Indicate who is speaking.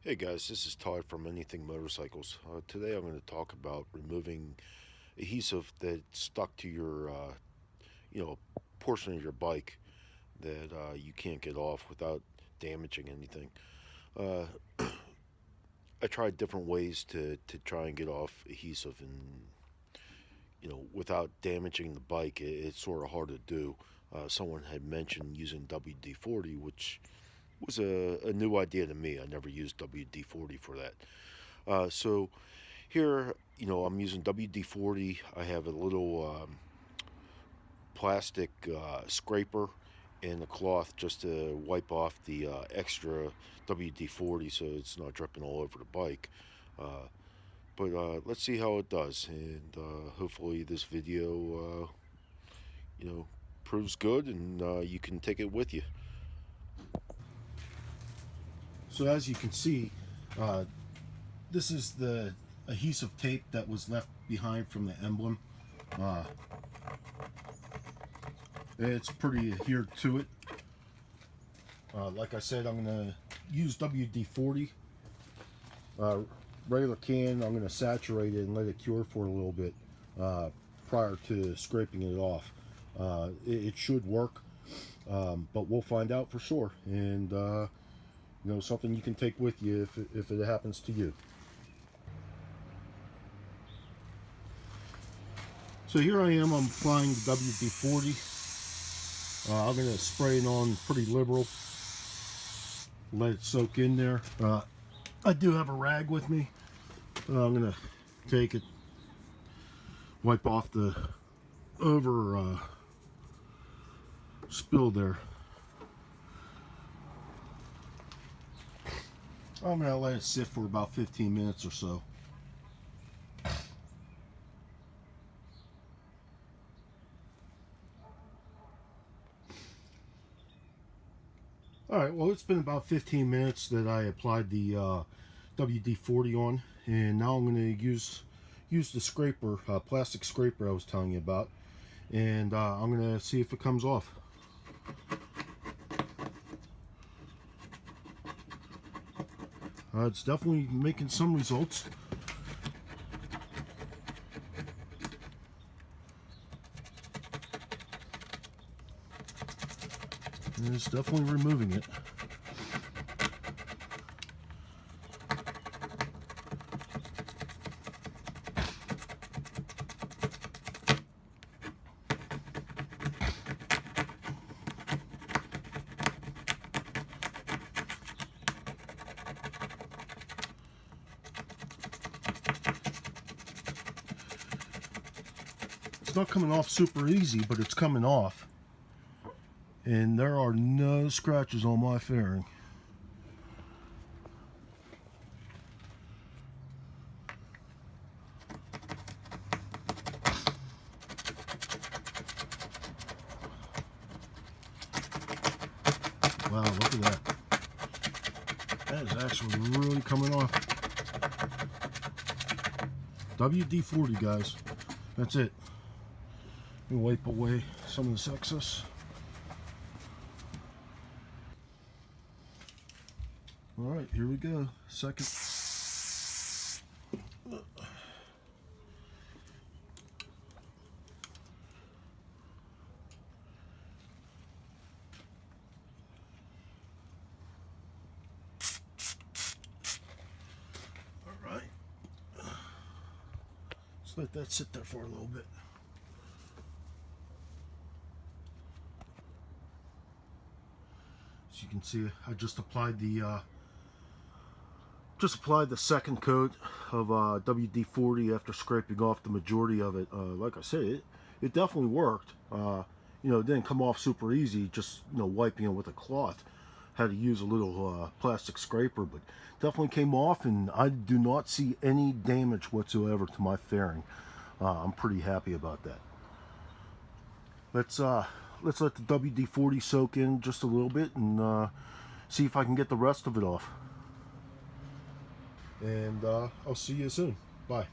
Speaker 1: Hey guys, this is Todd from Anything Motorcycles. Today I'm going to talk about removing adhesive that's stuck to your, portion of your bike that you can't get off without damaging anything. Uh, I tried different ways to try and get off adhesive, and without damaging the bike, it's sort of hard to do. Someone had mentioned using WD-40, which was a new idea to me. I never used WD-40 for that. So here, I'm using WD-40. I have a little plastic scraper and a cloth just to wipe off the extra WD-40 so it's not dripping all over the bike. But let's see how it does, and hopefully this video, you know, proves good, and you can take it with you.
Speaker 2: So as you can see, uh, this is the adhesive tape that was left behind from the emblem. Uh, it's pretty adhered to it. Like I said, I'm going to use WD-40. Regular can, I'm going to saturate it and let it cure for a little bit prior to scraping it off. It should work, but we'll find out for sure. And something you can take with you if it happens to you. So here I am, I'm applying the WD-40. I'm going to spray it on pretty liberal, let it soak in there. I do have a rag with me. I'm going to take it, wipe off the over spill there. I'm going to let it sit for about 15 minutes or so. Alright, well, it's been about 15 minutes that I applied the WD-40 on, and now I'm going to use the scraper, plastic scraper I was telling you about, and I'm going to see if it comes off. It's definitely making some results. And it's definitely removing it. It's not coming off super easy, but it's coming off. And there are no scratches on my fairing. Wow, look at that. That is actually really coming off. WD-40, guys. That's it. Let me wipe away some of this excess. Alright, here we go. Second. Alright. Just let that sit there for a little bit. As you can see, I just applied the second coat of WD-40 after scraping off the majority of it. Like I said, it definitely worked. It didn't come off super easy, just wiping it with a cloth. Had to use a little plastic scraper, but definitely came off, and I do not see any damage whatsoever to my fairing. I'm pretty happy about that. Let's let the WD-40 soak in just a little bit and see if I can get the rest of it off. And I'll see you soon. Bye.